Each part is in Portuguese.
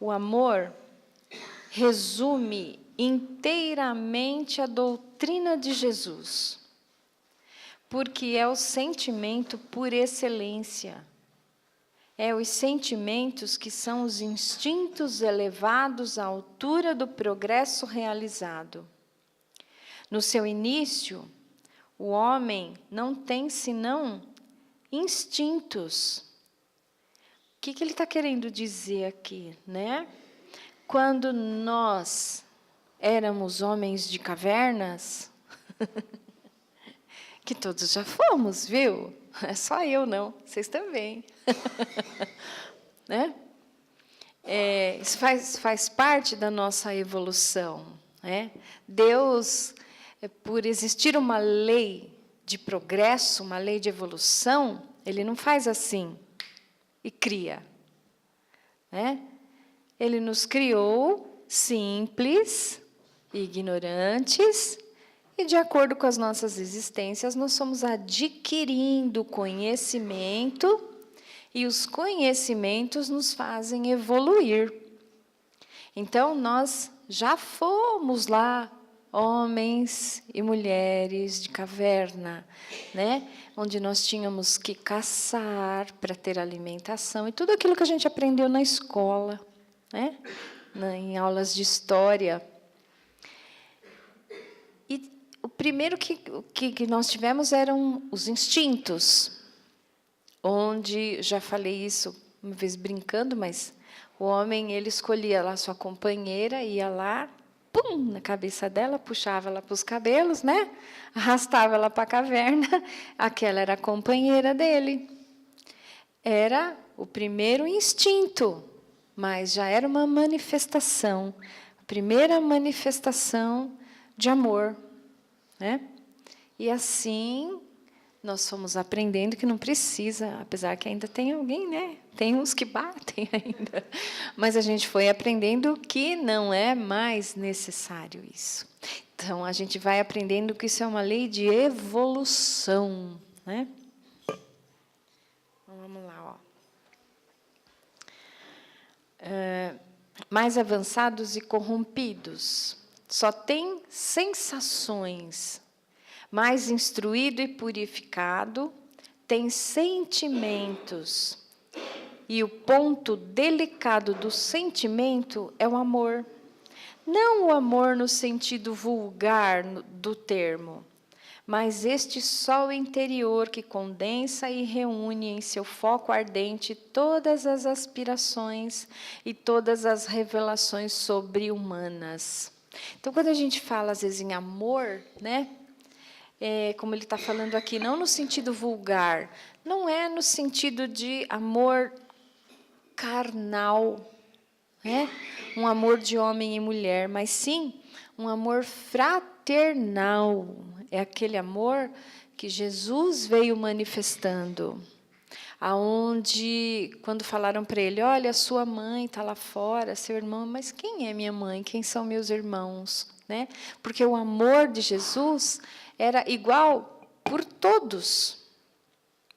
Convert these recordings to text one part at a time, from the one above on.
O amor resume inteiramente a doutrina de Jesus, porque é o sentimento por excelência. É os sentimentos que são os instintos elevados à altura do progresso realizado. No seu início, o homem não tem senão instintos. O que ele está querendo dizer aqui, né? Quando nós éramos homens de cavernas, que todos já fomos, viu? É só eu não, vocês também. Né? Isso faz parte da nossa evolução. Né? Deus, por existir uma lei de progresso, uma lei de evolução, Ele não faz assim e cria. Né? Ele nos criou simples, ignorantes, e, de acordo com as nossas existências, nós somos adquirindo conhecimento, e os conhecimentos nos fazem evoluir. Então, nós já fomos lá, homens e mulheres de caverna, né? Onde nós tínhamos que caçar para ter alimentação, e tudo aquilo que a gente aprendeu na escola, né? Em aulas de história. E o primeiro que nós tivemos eram os instintos, onde, já falei isso uma vez brincando, mas o homem, ele escolhia lá sua companheira, ia lá, pum, na cabeça dela, puxava ela para os cabelos, né? Arrastava ela para a caverna, aquela era a companheira dele. Era o primeiro instinto, mas já era uma manifestação, a primeira manifestação de amor. Né? E assim, nós fomos aprendendo que não precisa, apesar que ainda tem alguém, né? Tem uns que batem ainda. Mas a gente foi aprendendo que não é mais necessário isso. Então, a gente vai aprendendo que isso é uma lei de evolução. Né? Então, vamos lá. Mais avançados e corrompidos. Só tem sensações. Mais instruído e purificado, tem sentimentos. E o ponto delicado do sentimento é o amor. Não o amor no sentido vulgar do termo, mas este sol interior que condensa e reúne em seu foco ardente todas as aspirações e todas as revelações sobre-humanas. Então, quando a gente fala, às vezes, em amor, né? Como ele está falando aqui, não no sentido vulgar, não é no sentido de amor carnal, né? Um amor de homem e mulher, mas sim um amor fraternal. É aquele amor que Jesus veio manifestando. Aonde, quando falaram para ele, olha, sua mãe está lá fora, seu irmão, mas quem é minha mãe? Quem são meus irmãos? Né? Porque o amor de Jesus era igual por todos.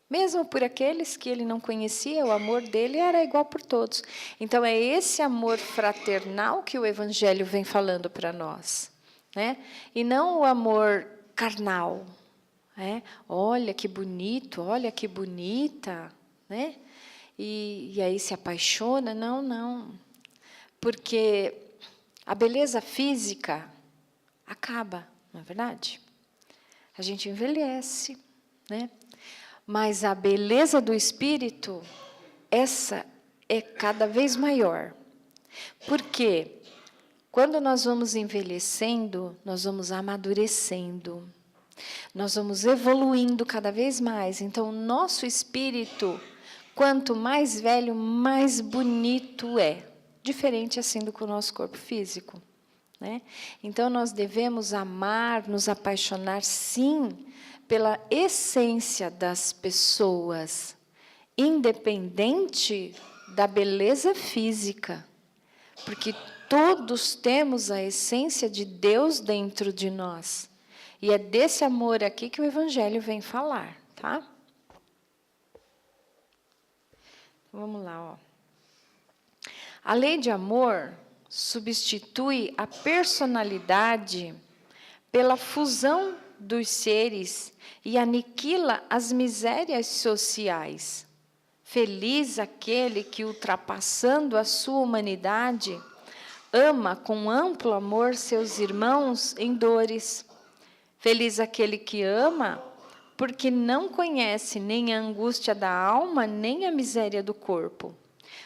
Mesmo por aqueles que ele não conhecia, o amor dele era igual por todos. Então, é esse amor fraternal que o Evangelho vem falando para nós. Né? E não o amor carnal. Olha que bonito, olha que bonita. Né? E aí se apaixona. Não. Porque a beleza física acaba, não é verdade? A gente envelhece, né? Mas a beleza do espírito, essa é cada vez maior. Porque quando nós vamos envelhecendo, nós vamos amadurecendo, nós vamos evoluindo cada vez mais. Então, o nosso espírito, quanto mais velho, mais bonito é. Diferente assim do que o nosso corpo físico. Né? Então, nós devemos amar, nos apaixonar, sim, pela essência das pessoas, independente da beleza física, porque todos temos a essência de Deus dentro de nós. E é desse amor aqui que o Evangelho vem falar. Tá? Vamos lá. A lei de amor substitui a personalidade pela fusão dos seres e aniquila as misérias sociais. Feliz aquele que, ultrapassando a sua humanidade, ama com amplo amor seus irmãos em dores. Feliz aquele que ama, porque não conhece nem a angústia da alma, nem a miséria do corpo.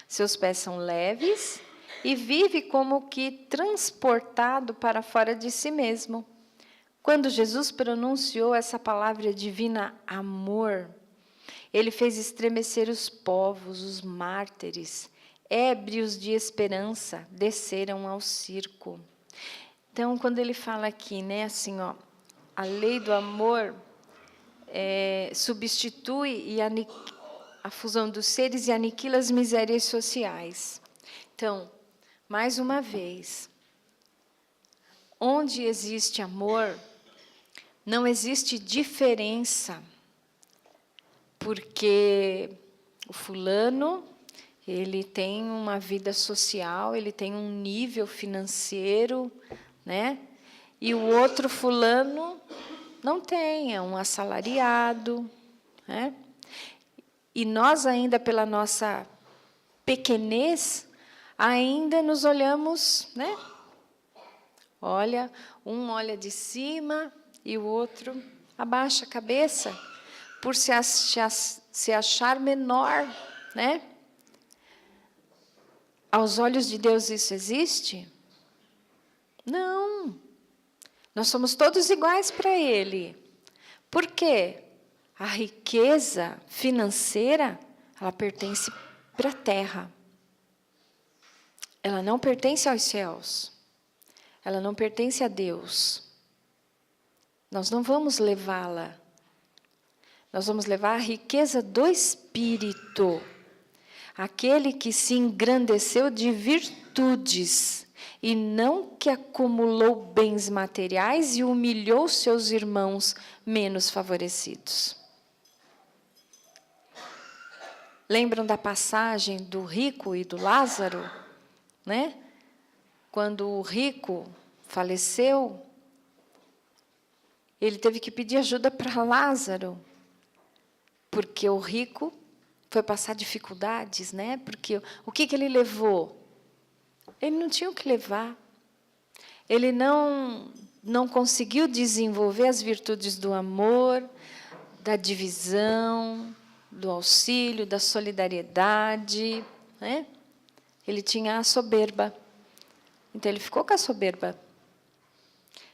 Seus pés são leves e vive como que transportado para fora de si mesmo. Quando Jesus pronunciou essa palavra divina, amor, ele fez estremecer os povos, os mártires, ébrios de esperança, desceram ao circo. Então, quando ele fala aqui, né, assim, ó, a lei do amor substitui a fusão dos seres e aniquila as misérias sociais. Então, mais uma vez, onde existe amor, não existe diferença, porque o fulano, ele tem uma vida social, ele tem um nível financeiro, né? E o outro fulano não tem, é um assalariado, né? E nós ainda, pela nossa pequenez, ainda nos olhamos, né? Olha, um olha de cima e o outro abaixa a cabeça, por se achar menor, né? Aos olhos de Deus isso existe? Não. Nós somos todos iguais para Ele. Por quê? A riqueza financeira, ela pertence para a terra. Ela não pertence aos céus. Ela não pertence a Deus. Nós não vamos levá-la. Nós vamos levar a riqueza do Espírito. Aquele que se engrandeceu de virtudes e não que acumulou bens materiais e humilhou seus irmãos menos favorecidos. Lembram da passagem do rico e do Lázaro, né? Quando o rico faleceu, ele teve que pedir ajuda para Lázaro, porque o rico foi passar dificuldades, né? Porque o que ele levou? Ele não tinha o que levar. Ele não conseguiu desenvolver as virtudes do amor, da divisão, do auxílio, da solidariedade, né? Ele tinha a soberba. Então, ele ficou com a soberba.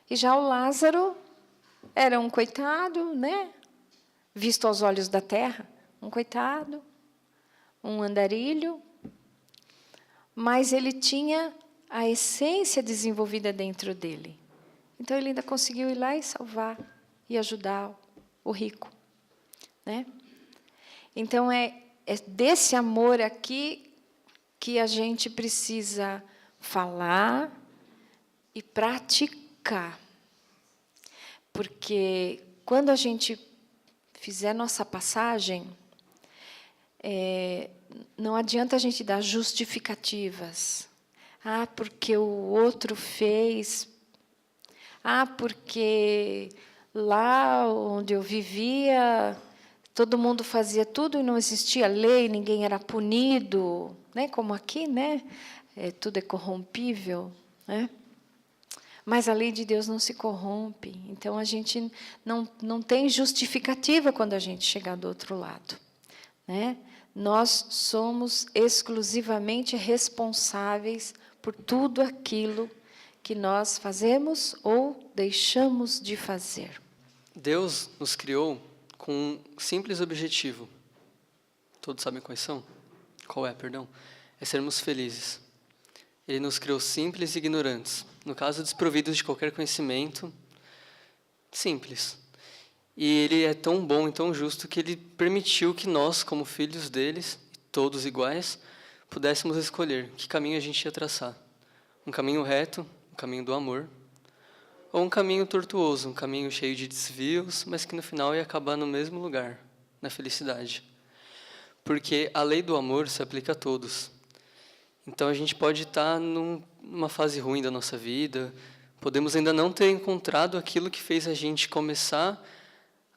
E já o Lázaro era um coitado, né? Visto aos olhos da terra, um coitado, um andarilho, mas ele tinha a essência desenvolvida dentro dele. Então, ele ainda conseguiu ir lá e salvar, e ajudar o rico, né? Então, é desse amor aqui que a gente precisa falar e praticar. Porque quando a gente fizer nossa passagem, não adianta a gente dar justificativas. Ah, porque o outro fez. Ah, porque lá onde eu vivia, todo mundo fazia tudo e não existia lei, ninguém era punido, né? Como aqui, né? Tudo é corrompível, né? Mas a lei de Deus não se corrompe. Então, a gente não tem justificativa quando a gente chegar do outro lado, né? Nós somos exclusivamente responsáveis por tudo aquilo que nós fazemos ou deixamos de fazer. Deus nos criou com um simples objetivo. Todos sabem quais são? Qual é, perdão? É sermos felizes. Ele nos criou simples e ignorantes. No caso, desprovidos de qualquer conhecimento. Simples. E Ele é tão bom e tão justo que Ele permitiu que nós, como filhos deles, todos iguais, pudéssemos escolher que caminho a gente ia traçar. Um caminho reto, um caminho do amor, ou um caminho tortuoso, um caminho cheio de desvios, mas que no final ia acabar no mesmo lugar, na felicidade. Porque a lei do amor se aplica a todos. Então a gente pode estar numa fase ruim da nossa vida, podemos ainda não ter encontrado aquilo que fez a gente começar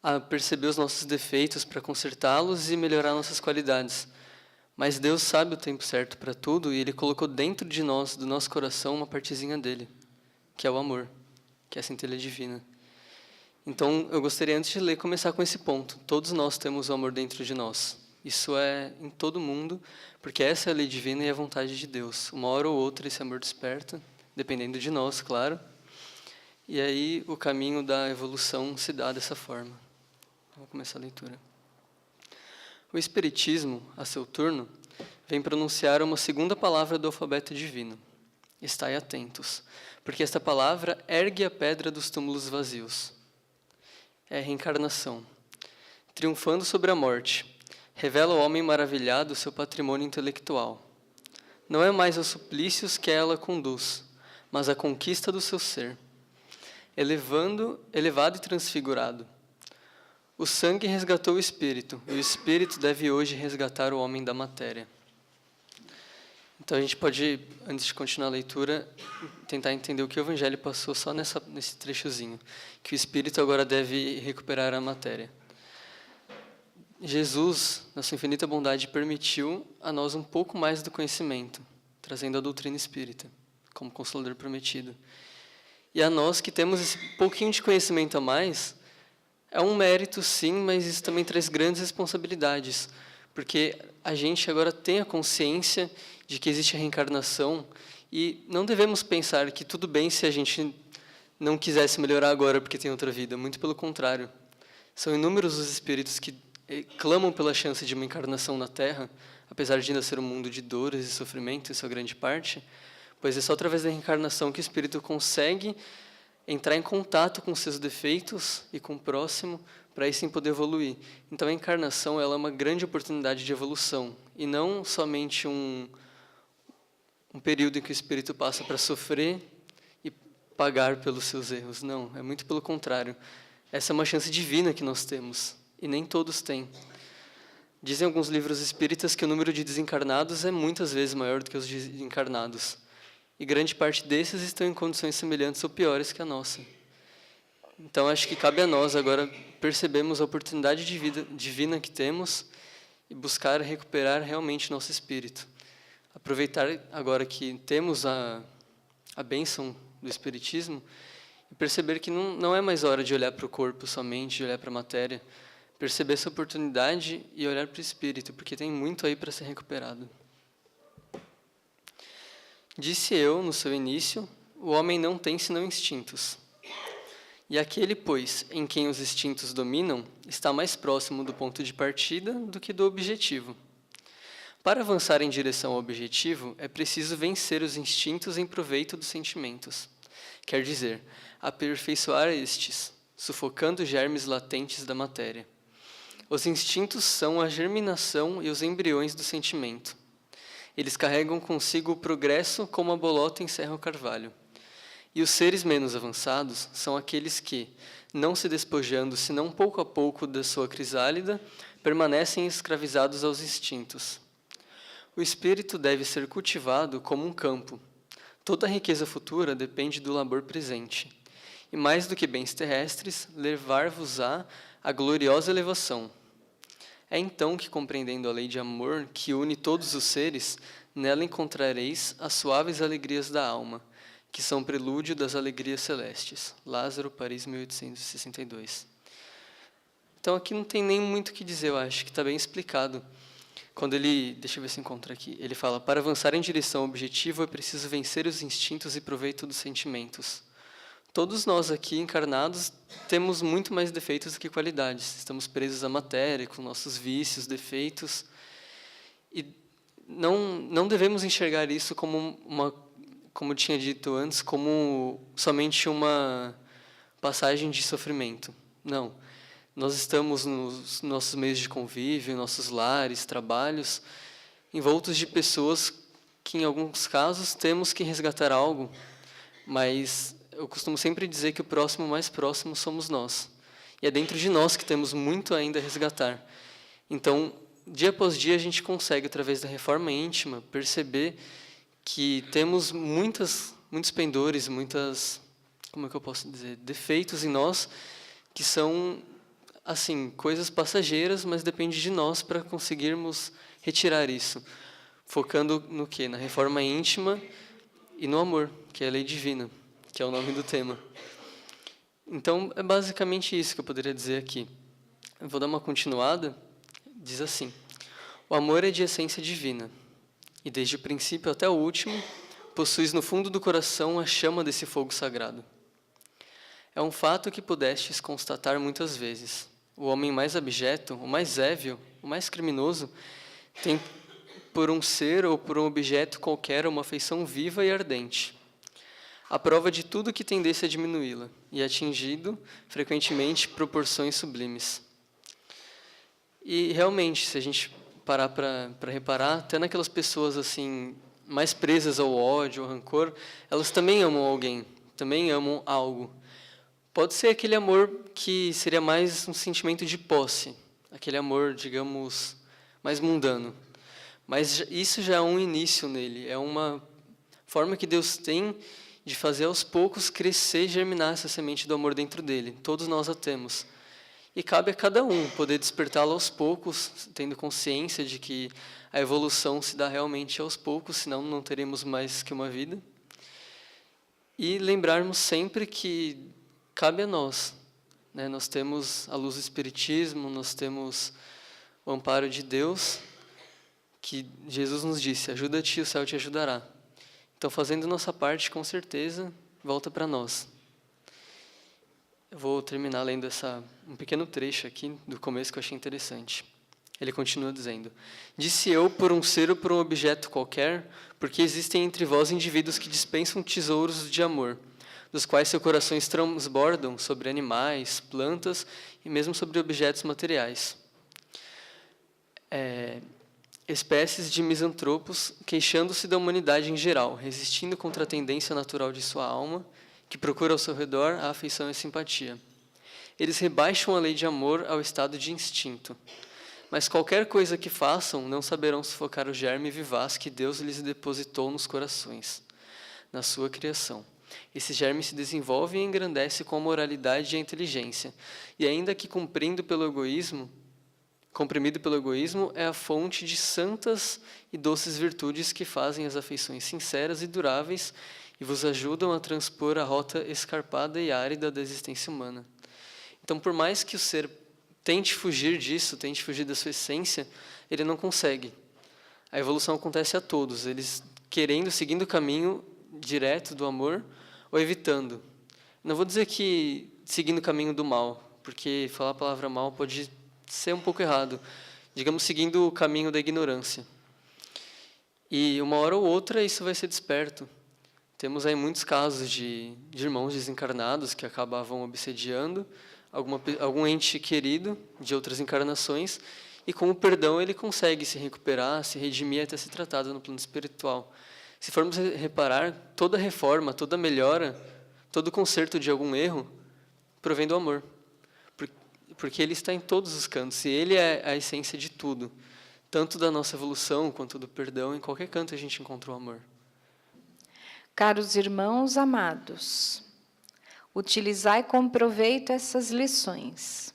a perceber os nossos defeitos para consertá-los e melhorar nossas qualidades. Mas Deus sabe o tempo certo para tudo e Ele colocou dentro de nós, do nosso coração, uma partezinha dele, que é o amor, que é a centelha divina. Então, eu gostaria, antes de ler, começar com esse ponto. Todos nós temos o amor dentro de nós. Isso é em todo mundo, porque essa é a lei divina e a vontade de Deus. Uma hora ou outra esse amor desperta, dependendo de nós, claro. E aí o caminho da evolução se dá dessa forma. Vamos começar a leitura. O Espiritismo, a seu turno, vem pronunciar uma segunda palavra do alfabeto divino. Estai atentos, porque esta palavra ergue a pedra dos túmulos vazios. É a reencarnação. Triunfando sobre a morte, revela ao homem maravilhado seu patrimônio intelectual. Não é mais aos suplícios que ela conduz, mas a conquista do seu ser. Elevado e transfigurado. O sangue resgatou o espírito, e o espírito deve hoje resgatar o homem da matéria. Então a gente pode, antes de continuar a leitura, tentar entender o que o Evangelho passou só nesse trechozinho, que o espírito agora deve recuperar a matéria. Jesus, na sua infinita bondade, permitiu a nós um pouco mais do conhecimento, trazendo a doutrina espírita, como Consolador prometido. E a nós que temos esse pouquinho de conhecimento a mais, é um mérito sim, mas isso também traz grandes responsabilidades, porque a gente agora tem a consciência de que existe a reencarnação e não devemos pensar que tudo bem se a gente não quisesse melhorar agora porque tem outra vida, muito pelo contrário. São inúmeros os espíritos que clamam pela chance de uma encarnação na Terra, apesar de ainda ser um mundo de dores e sofrimento, em sua grande parte, pois é só através da reencarnação que o espírito consegue entrar em contato com seus defeitos e com o próximo, para aí sim poder evoluir. Então a encarnação ela é uma grande oportunidade de evolução, e não somente um período em que o espírito passa para sofrer e pagar pelos seus erros. Não, é muito pelo contrário. Essa é uma chance divina que nós temos, e nem todos têm. Dizem alguns livros espíritas que o número de desencarnados é muitas vezes maior do que os de encarnados. E grande parte desses estão em condições semelhantes ou piores que a nossa. Então, acho que cabe a nós agora percebermos a oportunidade de vida divina que temos e buscar recuperar realmente nosso espírito. Aproveitar agora que temos a bênção do Espiritismo e perceber que não é mais hora de olhar para o corpo somente, de olhar para a matéria, perceber essa oportunidade e olhar para o espírito, porque tem muito aí para ser recuperado. Disse eu, no seu início, o homem não tem senão instintos. E aquele, pois, em quem os instintos dominam, está mais próximo do ponto de partida do que do objetivo. Para avançar em direção ao objetivo, é preciso vencer os instintos em proveito dos sentimentos. Quer dizer, aperfeiçoar estes, sufocando os germes latentes da matéria. Os instintos são a germinação e os embriões do sentimento. Eles carregam consigo o progresso como a bolota encerra o carvalho. E os seres menos avançados são aqueles que, não se despojando senão pouco a pouco da sua crisálida, permanecem escravizados aos instintos. O espírito deve ser cultivado como um campo. Toda a riqueza futura depende do labor presente. E mais do que bens terrestres, levar-vos-á a gloriosa elevação. É então que, compreendendo a lei de amor que une todos os seres, nela encontrareis as suaves alegrias da alma, que são prelúdio das alegrias celestes. Lázaro, Paris, 1862. Então aqui não tem nem muito o que dizer, eu acho que está bem explicado. Quando ele, deixa eu ver se encontro aqui, ele fala, para avançar em direção ao objetivo é preciso vencer os instintos e proveito dos sentimentos. Todos nós aqui encarnados temos muito mais defeitos do que qualidades. Estamos presos à matéria, com nossos vícios, defeitos. E não devemos enxergar isso como como eu tinha dito antes, como somente uma passagem de sofrimento. Não. Nós estamos nos nossos meios de convívio, nossos lares, trabalhos, envoltos de pessoas que, em alguns casos, temos que resgatar algo, mas eu costumo sempre dizer que o próximo mais próximo somos nós. E é dentro de nós que temos muito ainda a resgatar. Então, dia após dia, a gente consegue, através da reforma íntima, perceber que temos muitos pendores, como é que eu posso dizer, defeitos em nós, que são, assim, coisas passageiras, mas depende de nós para conseguirmos retirar isso, focando no quê? Na reforma íntima e no amor, que é a lei divina, que é o nome do tema. Então, é basicamente isso que eu poderia dizer aqui. Eu vou dar uma continuada. Diz assim: o amor é de essência divina, e desde o princípio até o último, possuis no fundo do coração a chama desse fogo sagrado. É um fato que pudestes constatar muitas vezes. O homem mais abjeto, o mais évil, o mais criminoso, tem por um ser ou por um objeto qualquer uma afeição viva e ardente, a prova de tudo que tendesse a diminuí-la, e atingido, frequentemente, proporções sublimes. E, realmente, se a gente parar para reparar, até naquelas pessoas assim mais presas ao ódio, ao rancor, elas também amam alguém, também amam algo. Pode ser aquele amor que seria mais um sentimento de posse, aquele amor, digamos, mais mundano. Mas isso já é um início nele, é uma forma que Deus tem de fazer aos poucos crescer e germinar essa semente do amor dentro dele. Todos nós a temos. E cabe a cada um poder despertá-la aos poucos, tendo consciência de que a evolução se dá realmente aos poucos, senão não teremos mais que uma vida. E lembrarmos sempre que cabe a nós, né? Nós temos a luz do Espiritismo, nós temos o amparo de Deus, que Jesus nos disse: ajuda-te e o céu te ajudará. Então, fazendo nossa parte, com certeza, volta para nós. Eu vou terminar lendo um pequeno trecho aqui do começo que eu achei interessante. Ele continua dizendo: disse eu por um ser ou por um objeto qualquer, porque existem entre vós indivíduos que dispensam tesouros de amor, dos quais seus corações transbordam sobre animais, plantas e mesmo sobre objetos materiais. Espécies de misantropos, queixando-se da humanidade em geral, resistindo contra a tendência natural de sua alma, que procura ao seu redor a afeição e a simpatia. Eles rebaixam a lei de amor ao estado de instinto. Mas qualquer coisa que façam, não saberão sufocar o germe vivaz que Deus lhes depositou nos corações, na sua criação. Esse germe se desenvolve e engrandece com a moralidade e a inteligência, e ainda que comprimido pelo egoísmo, é a fonte de santas e doces virtudes que fazem as afeições sinceras e duráveis e vos ajudam a transpor a rota escarpada e árida da existência humana. Então, por mais que o ser tente fugir disso, tente fugir da sua essência, ele não consegue. A evolução acontece a todos, eles seguindo o caminho direto do amor ou evitando. Não vou dizer que seguindo o caminho do mal, porque falar a palavra mal pode ser um pouco errado. Digamos, seguindo o caminho da ignorância. E uma hora ou outra isso vai ser desperto. Temos aí muitos casos de irmãos desencarnados que acabavam obsediando algum ente querido de outras encarnações, e com o perdão ele consegue se recuperar, se redimir até ser tratado no plano espiritual. Se formos reparar, toda reforma, toda melhora, todo conserto de algum erro provém do amor. Porque ele está em todos os cantos, e ele é a essência de tudo. Tanto da nossa evolução, quanto do perdão, em qualquer canto a gente encontra o amor. Caros irmãos amados, utilizai com proveito essas lições.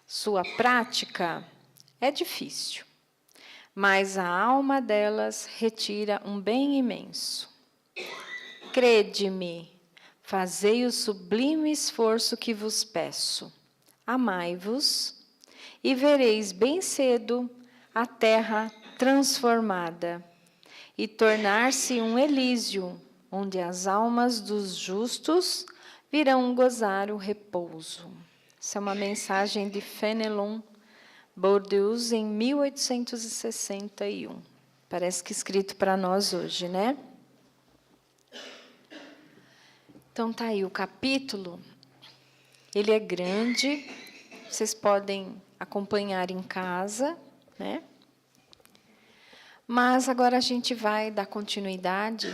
Sua prática é difícil, mas a alma delas retira um bem imenso. Crede-me, fazei o sublime esforço que vos peço. Amai-vos, e vereis bem cedo a terra transformada, e tornar-se um Elísio, onde as almas dos justos virão gozar o repouso. Essa é uma mensagem de Fénelon Bordeaux, em 1861. Parece que escrito para nós hoje, né? Então, tá aí o capítulo. Ele é grande, vocês podem acompanhar em casa, né? Mas agora a gente vai dar continuidade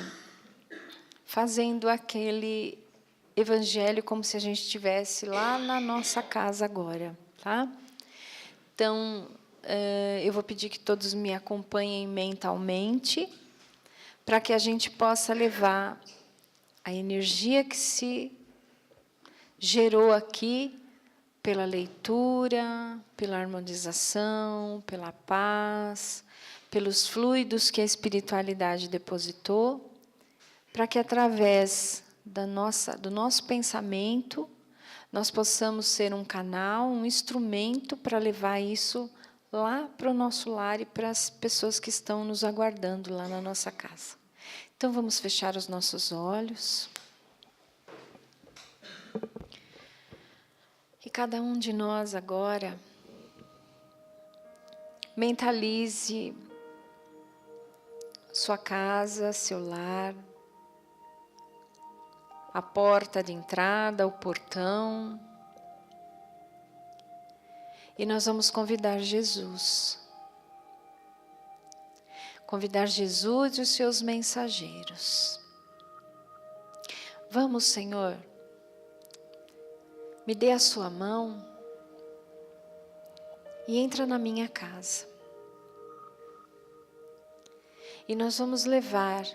fazendo aquele evangelho como se a gente estivesse lá na nossa casa agora, tá? Então, eu vou pedir que todos me acompanhem mentalmente, para que a gente possa levar a energia que se gerou aqui pela leitura, pela harmonização, pela paz, pelos fluidos que a espiritualidade depositou, para que através do nosso pensamento nós possamos ser um canal, um instrumento para levar isso lá para o nosso lar e para as pessoas que estão nos aguardando lá na nossa casa. Então vamos fechar os nossos olhos. E cada um de nós agora mentalize sua casa, seu lar, a porta de entrada, o portão. E nós vamos convidar Jesus. Convidar Jesus e os seus mensageiros. Vamos, Senhor, me dê a sua mão e entra na minha casa. E nós vamos levar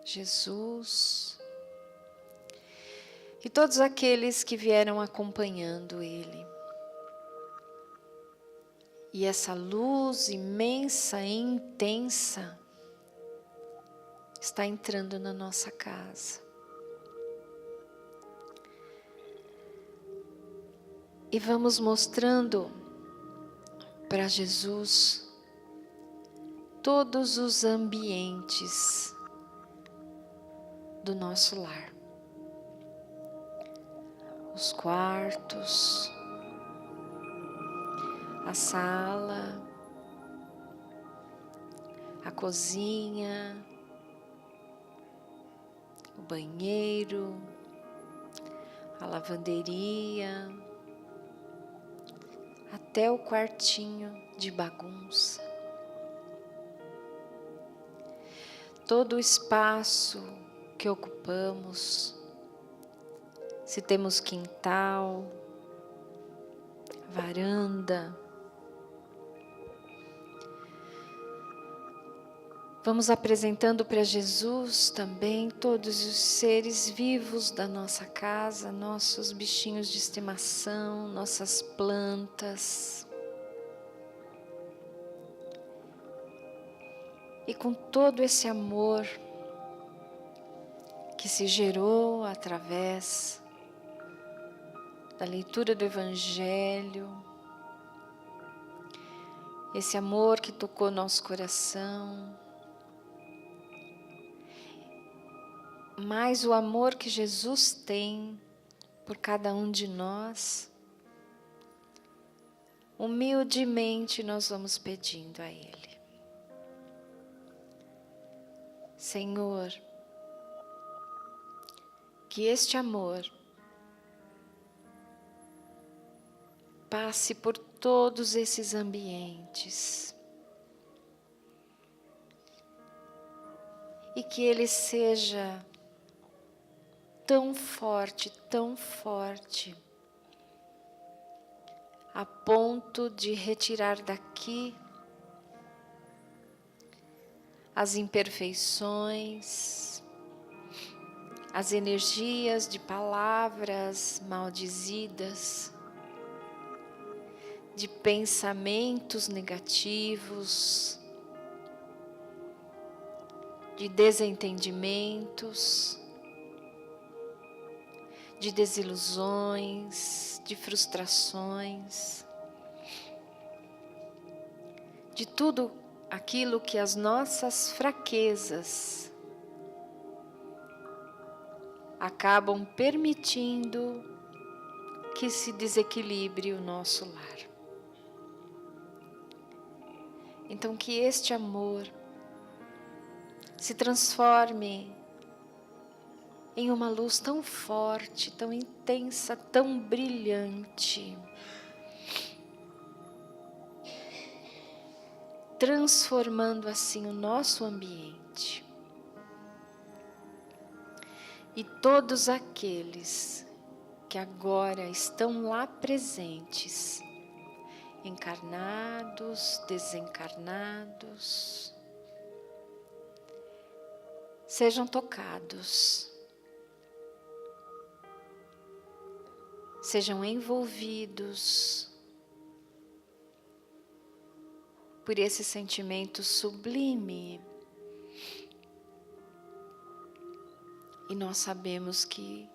Jesus e todos aqueles que vieram acompanhando Ele. E essa luz imensa e intensa está entrando na nossa casa. E vamos mostrando para Jesus todos os ambientes do nosso lar. Os quartos, a sala, a cozinha, o banheiro, a lavanderia, até o quartinho de bagunça. Todo o espaço que ocupamos, se temos quintal, varanda. Vamos apresentando para Jesus também todos os seres vivos da nossa casa, nossos bichinhos de estimação, nossas plantas. E com todo esse amor que se gerou através da leitura do Evangelho, esse amor que tocou nosso coração, mais o amor que Jesus tem por cada um de nós, humildemente nós vamos pedindo a Ele. Senhor, que este amor passe por todos esses ambientes e que ele seja tão forte, a ponto de retirar daqui as imperfeições, as energias de palavras maldizidas, de pensamentos negativos, de desentendimentos, de desilusões, de frustrações, de tudo aquilo que as nossas fraquezas acabam permitindo que se desequilibre o nosso lar. Então que este amor se transforme em uma luz tão forte, tão intensa, tão brilhante, transformando assim o nosso ambiente. E todos aqueles que agora estão lá presentes, encarnados, desencarnados, sejam tocados, sejam envolvidos por esse sentimento sublime. E nós sabemos que,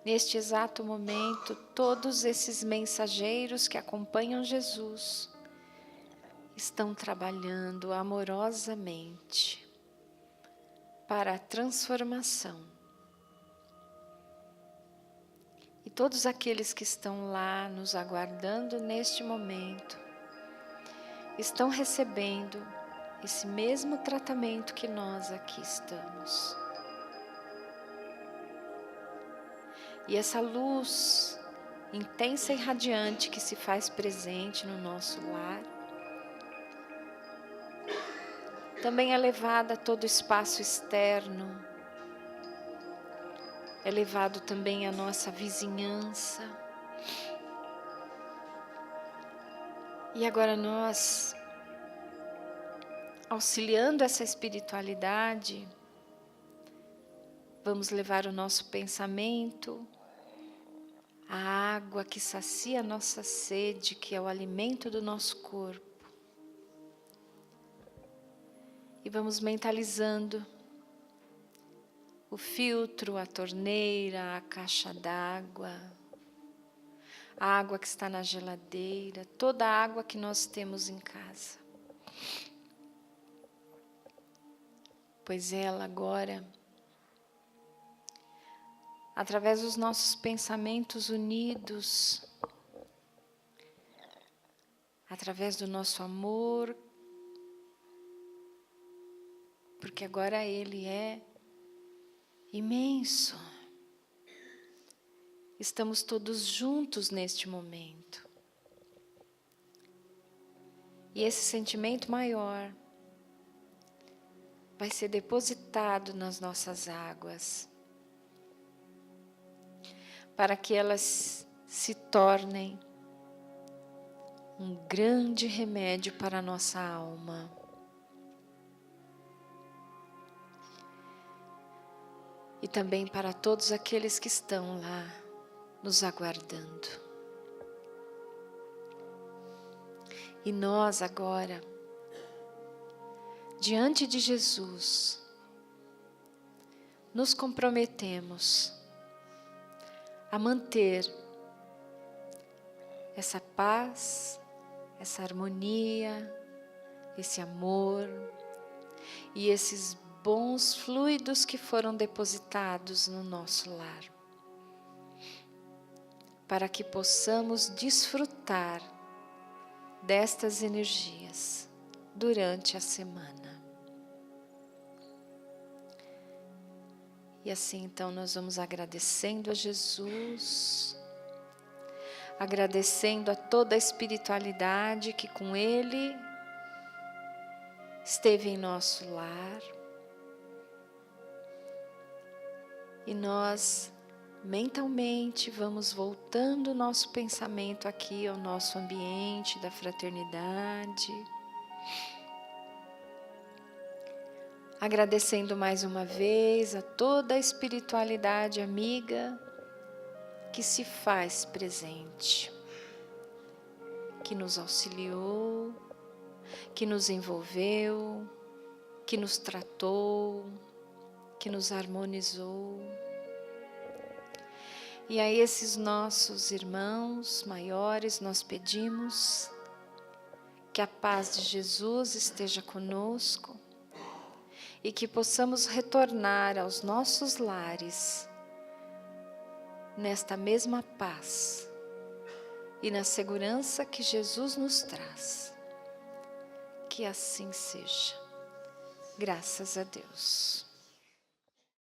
neste exato momento, todos esses mensageiros que acompanham Jesus estão trabalhando amorosamente para a transformação. E todos aqueles que estão lá nos aguardando neste momento estão recebendo esse mesmo tratamento que nós aqui estamos. E essa luz intensa e radiante que se faz presente no nosso lar também é levada a todo o espaço externo, é levado também à nossa vizinhança. E agora nós, auxiliando essa espiritualidade, vamos levar o nosso pensamento à água que sacia a nossa sede, que é o alimento do nosso corpo. E vamos mentalizando o filtro, a torneira, a caixa d'água, a água que está na geladeira, toda a água que nós temos em casa. Pois ela agora, através dos nossos pensamentos unidos, através do nosso amor, porque agora Ele é imenso. Estamos todos juntos neste momento. E esse sentimento maior vai ser depositado nas nossas águas, para que elas se tornem um grande remédio para a nossa alma. E também para todos aqueles que estão lá nos aguardando. E nós agora, diante de Jesus, nos comprometemos a manter essa paz, essa harmonia, esse amor e esses bons fluidos que foram depositados no nosso lar, para que possamos desfrutar destas energias durante a semana. E assim então nós vamos agradecendo a Jesus, agradecendo a toda a espiritualidade que com Ele esteve em nosso lar. E nós mentalmente vamos voltando o nosso pensamento aqui ao nosso ambiente da fraternidade, agradecendo mais uma vez a toda a espiritualidade amiga que se faz presente, que nos auxiliou, que nos envolveu, que nos tratou, que nos harmonizou. E a esses nossos irmãos maiores nós pedimos que a paz de Jesus esteja conosco e que possamos retornar aos nossos lares nesta mesma paz e na segurança que Jesus nos traz. Que assim seja. Graças a Deus.